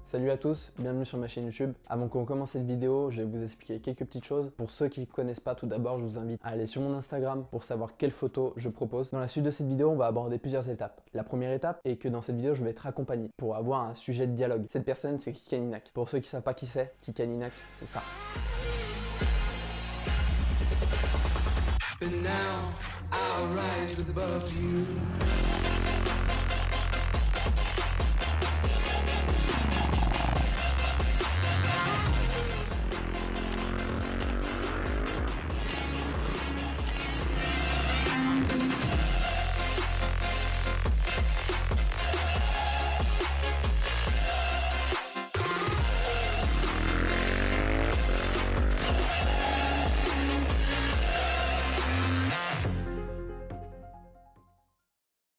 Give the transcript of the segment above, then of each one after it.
Salut à tous, bienvenue sur ma chaîne YouTube. Avant qu'on commence cette vidéo, je vais vous expliquer quelques petites choses. Pour ceux qui ne connaissent pas, tout d'abord, je vous invite à aller sur mon Instagram pour savoir quelles photos je propose. Dans la suite de cette vidéo, on va aborder plusieurs étapes. La première étape est que dans cette vidéo, je vais être accompagné pour avoir un sujet de dialogue. Cette personne, c'est Kika Ninak. Pour ceux qui ne savent pas qui c'est, Kika Ninak, c'est ça. But now I'll rise above you.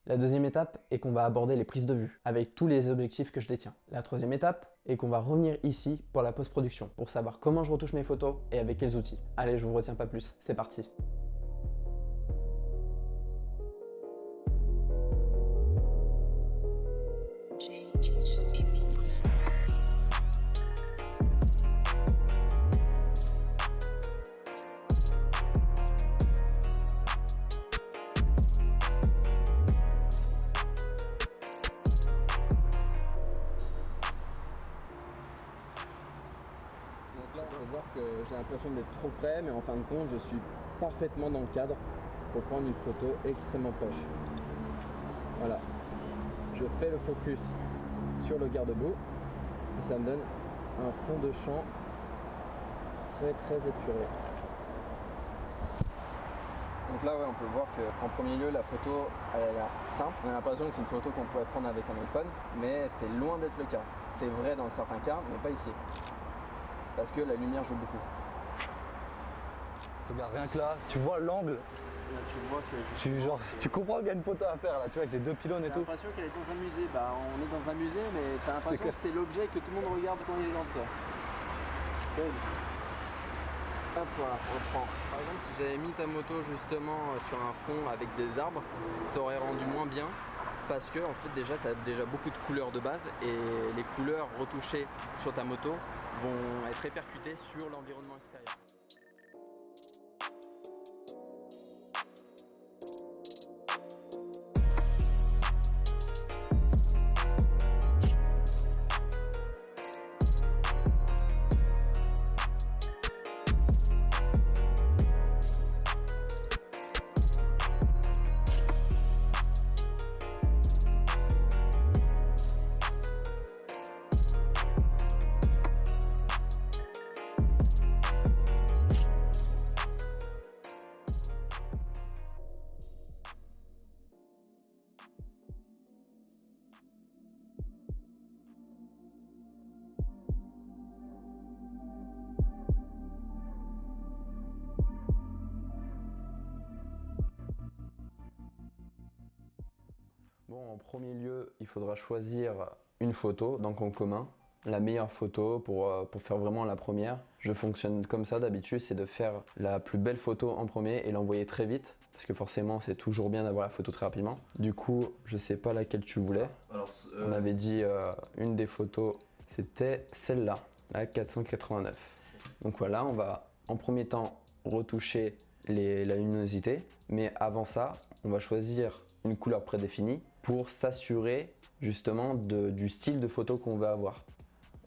La deuxième étape est qu'on va aborder les prises de vue avec tous les objectifs que je détiens. La troisième étape est qu'on va revenir ici pour la post-production, pour savoir comment je retouche mes photos et avec quels outils. Allez, je vous retiens pas plus, c'est parti. Donc là, on peut voir que j'ai l'impression d'être trop près, mais en fin de compte, je suis parfaitement dans le cadre pour prendre une photo extrêmement proche. Voilà. Je fais le focus sur le garde-boue et ça me donne un fond de champ très épuré. Donc là, ouais, on peut voir qu'en premier lieu, la photo elle a l'air simple. On a l'impression que c'est une photo qu'on pourrait prendre avec un iPhone, mais c'est loin d'être le cas. C'est vrai dans certains cas, mais pas ici. Parce que la lumière joue beaucoup. Regarde, rien que là, tu vois l'angle, Là, tu vois que tu comprends qu'il y a une photo à faire là, tu vois, avec les deux pylônes et T'as tout. l'impression qu'elle est dans un musée. Bah, on est dans un musée, mais t'as l'impression clair. que c'est l'objet que tout le monde regarde quand il est dans le cas. C'est terrible. Hop, voilà, on reprend. Par exemple, si j'avais mis ta moto justement sur un fond avec des arbres, ça aurait rendu moins bien. Parce que en fait déjà tu as déjà beaucoup de couleurs de base et les couleurs retouchées sur ta moto vont être répercutées sur l'environnement extérieur. Bon, en premier lieu, il faudra choisir une photo, donc en commun. La meilleure photo pour faire vraiment la première. Je fonctionne comme ça d'habitude, c'est de faire la plus belle photo en premier et l'envoyer très vite. Parce que forcément, c'est toujours bien d'avoir la photo très rapidement. Du coup, je sais pas laquelle tu voulais. On avait dit une des photos, c'était celle-là, la 489. Donc voilà, on va en premier temps retoucher la luminosité. Mais avant ça, on va choisir une couleur prédéfinie pour s'assurer justement du style de photo qu'on veut avoir.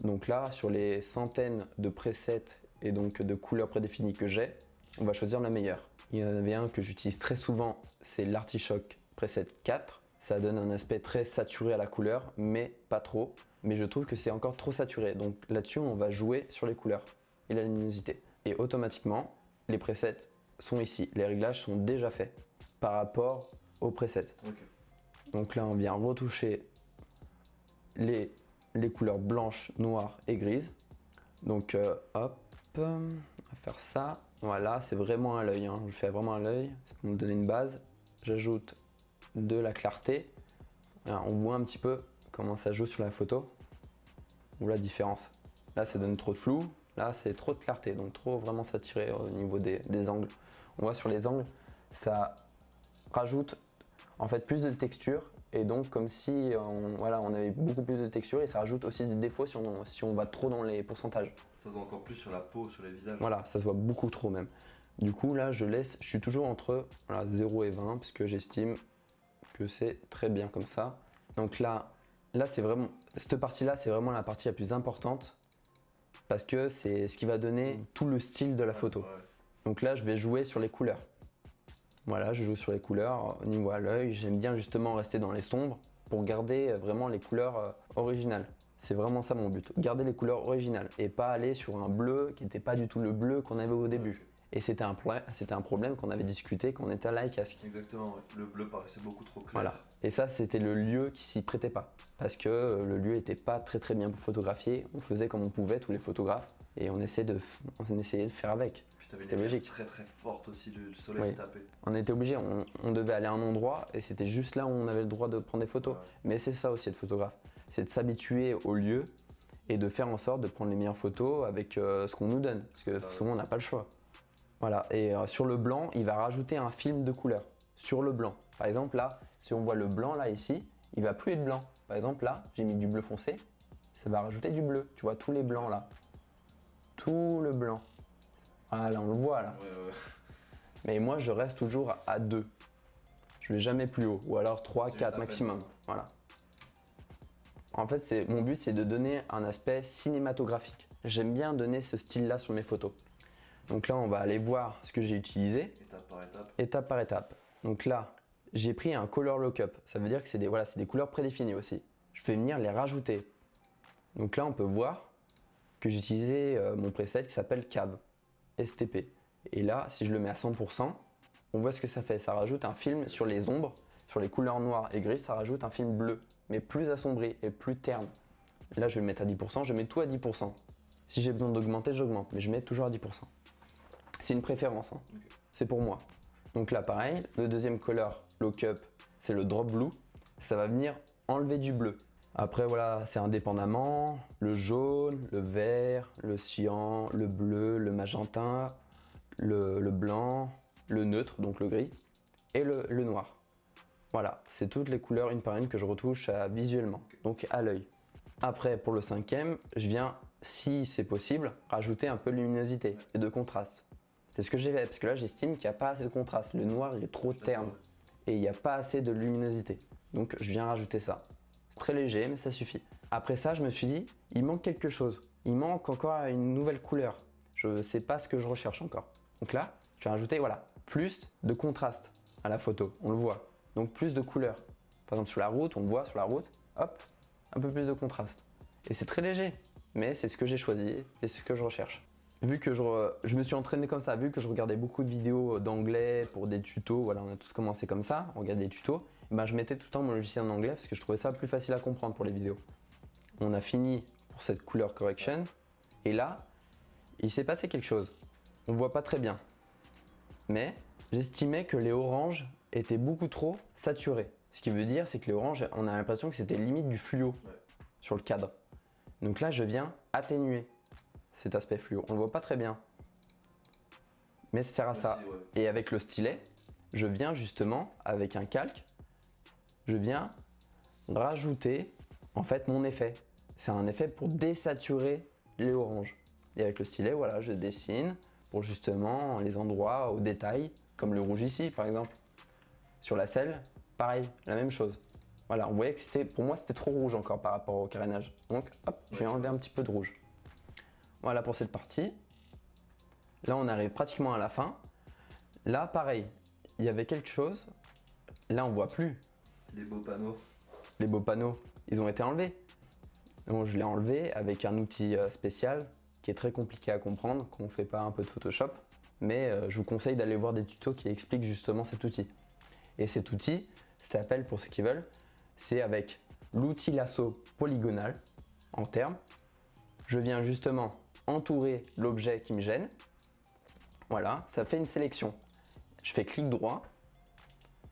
Donc là, sur les centaines de presets et donc de couleurs prédéfinies que j'ai, on va choisir la meilleure. Il y en avait un que j'utilise très souvent, c'est l'Artichoke Preset 4. Ça donne un aspect très saturé à la couleur, mais pas trop. Mais je trouve que c'est encore trop saturé. Donc là-dessus, on va jouer sur les couleurs et la luminosité. Et automatiquement, les presets sont ici. Les réglages sont déjà faits par rapport aux presets. Okay. Donc là, on vient retoucher les couleurs blanches, noires et grises. Donc hop, on va faire ça. Voilà, c'est vraiment à l'œil, hein. Je fais vraiment à l'œil, c'est pour me donner une base. J'ajoute de la clarté. Alors, on voit un petit peu comment ça joue sur la photo. On voit la différence. Là, ça donne trop de flou. Là, c'est trop de clarté, donc trop vraiment saturé au niveau des angles. On voit sur les angles, ça rajoute en fait plus de texture et donc comme si voilà, on avait beaucoup plus de texture et ça rajoute aussi des défauts si on va trop dans les pourcentages. Ça se voit encore plus sur la peau, sur les visages. Voilà, ça se voit beaucoup trop même. Du coup là je suis toujours entre voilà, 0 et 20 parce que j'estime que c'est très bien comme ça. Donc là c'est vraiment, cette partie-là c'est vraiment la partie la plus importante parce que c'est ce qui va donner tout le style de la photo. Ouais. Donc là je vais jouer sur les couleurs. Voilà, je joue sur les couleurs au niveau à l'œil. J'aime bien justement rester dans les sombres pour garder vraiment les couleurs originales. C'est vraiment ça mon but, garder les couleurs originales et pas aller sur un bleu qui n'était pas du tout le bleu qu'on avait au début. Et c'était un problème qu'on avait discuté quand on était à l'ICASC. Exactement, ouais. Le bleu paraissait beaucoup trop clair. Voilà. Et ça, c'était le lieu qui s'y prêtait pas. Parce que le lieu n'était pas très bien pour photographier. On faisait comme on pouvait, tous les photographes. Et on essayait de faire avec. C'était logique. Très forte aussi, le soleil qui tapait. On était obligé, on devait aller à un endroit et c'était juste là où on avait le droit de prendre des photos. Ouais. Mais c'est ça aussi être photographe. C'est de s'habituer au lieu et de faire en sorte de prendre les meilleures photos avec ce qu'on nous donne. Parce que souvent, on n'a pas le choix. Voilà, et sur le blanc, il va rajouter un film de couleur sur le blanc. Par exemple, là, si on voit le blanc là ici, il va plus être blanc. Par exemple, là, j'ai mis du bleu foncé, ça va rajouter du bleu. Tu vois, tous les blancs là. Tout le blanc. Ah là, on le voit là. Ouais. Mais moi, je reste toujours à 2. Je vais jamais plus haut, ou alors 3, 4 maximum. Voilà. En fait, mon but, c'est de donner un aspect cinématographique. J'aime bien donner ce style-là sur mes photos. Donc là, on va aller voir ce que j'ai utilisé. Étape par étape. Étape par étape. Donc là, j'ai pris un color lookup. Ça veut dire que c'est des couleurs prédéfinies aussi. Je vais venir les rajouter. Donc là, on peut voir que j'ai utilisé mon preset qui s'appelle CAV, STP. Et là, si je le mets à 100%, on voit ce que ça fait. Ça rajoute un film sur les ombres, sur les couleurs noires et grises, ça rajoute un film bleu, mais plus assombri et plus terne. Là, je vais le mettre à 10%, je mets tout à 10%. Si j'ai besoin d'augmenter, j'augmente, mais je mets toujours à 10%. C'est une préférence, hein. Okay. C'est pour moi. Donc là, pareil, le deuxième color lookup, c'est le drop blue. Ça va venir enlever du bleu. Après, voilà, c'est indépendamment. Le jaune, le vert, le cyan, le bleu, le magenta, le blanc, le neutre, donc le gris, et le noir. Voilà, c'est toutes les couleurs une par une que je retouche visuellement, donc à l'œil. Après, pour le cinquième, je viens, si c'est possible, rajouter un peu de luminosité et de contraste. C'est ce que j'ai fait, parce que là, j'estime qu'il n'y a pas assez de contraste. Le noir, il est trop terne et il n'y a pas assez de luminosité. Donc, je viens rajouter ça. C'est très léger, mais ça suffit. Après ça, je me suis dit, il manque quelque chose. Il manque encore une nouvelle couleur. Je ne sais pas ce que je recherche encore. Donc là, je vais rajouter, voilà, plus de contraste à la photo. On le voit. Donc, plus de couleurs. Par exemple, sur la route, on le voit sur la route, hop, un peu plus de contraste. Et c'est très léger, mais c'est ce que j'ai choisi et c'est ce que je recherche. Vu que je me suis entraîné comme ça, vu que je regardais beaucoup de vidéos d'anglais pour des tutos, voilà, on a tous commencé comme ça, on regarde des tutos, ben je mettais tout le temps mon logiciel en anglais parce que je trouvais ça plus facile à comprendre pour les vidéos. On a fini pour cette color correction et là, il s'est passé quelque chose. On voit pas très bien, mais j'estimais que les oranges étaient beaucoup trop saturés. Ce qui veut dire, c'est que les oranges, on a l'impression que c'était limite du fluo sur le cadre. Donc là, je viens atténuer cet aspect fluo. On le voit pas très bien, mais ça sert à ça. Et avec le stylet, je viens justement, avec un calque, je viens rajouter en fait mon effet. C'est un effet pour désaturer les oranges. Et avec le stylet, voilà, je dessine pour justement les endroits au détail, comme le rouge ici par exemple. Sur la selle, pareil, la même chose. Voilà, on voyait que pour moi c'était trop rouge encore par rapport au carénage. Donc hop, je vais enlever un petit peu de rouge. Voilà pour cette partie. Là, on arrive pratiquement à la fin. Là, pareil, il y avait quelque chose. Là, on voit plus. Les beaux panneaux. Les beaux panneaux, ils ont été enlevés. Donc, je l'ai enlevé avec un outil spécial qui est très compliqué à comprendre quand on ne fait pas un peu de Photoshop. Mais je vous conseille d'aller voir des tutos qui expliquent justement cet outil. Et cet outil s'appelle, pour ceux qui veulent, c'est avec l'outil lasso polygonal en termes. Je viens justement entourer l'objet qui me gêne. Voilà, ça fait une sélection. Je fais clic droit,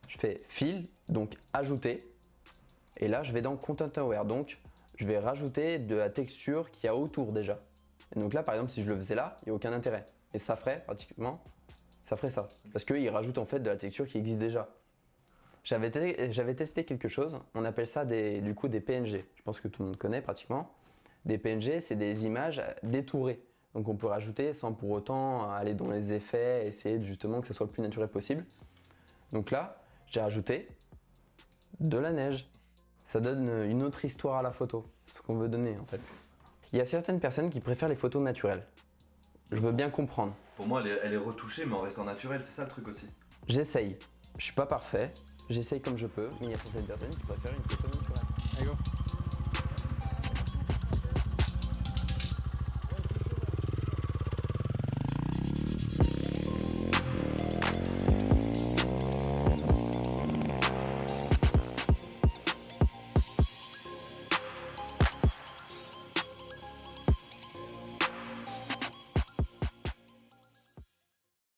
je fais Fill, donc ajouter. Et là, je vais dans Content Aware, donc je vais rajouter de la texture qu'il y a autour déjà. Et donc là, par exemple, si je le faisais là, il n'y a aucun intérêt. Et ça ferait pratiquement, ça ferait ça. Parce qu'il rajoute en fait de la texture qui existe déjà. J'avais testé quelque chose, on appelle ça du coup des PNG. Je pense que tout le monde connaît pratiquement. Des PNG, c'est des images détourées. Donc on peut rajouter sans pour autant aller dans les effets, essayer justement que ça soit le plus naturel possible. Donc là, j'ai rajouté de la neige. Ça donne une autre histoire à la photo, c'est ce qu'on veut donner en fait. Il y a certaines personnes qui préfèrent les photos naturelles. Je veux bien comprendre. Pour moi, elle est retouchée, mais en restant naturelle, c'est ça le truc aussi. J'essaye. Je suis pas parfait, j'essaye comme je peux, mais il y a certaines personnes qui préfèrent une photo naturelle. Allez, go.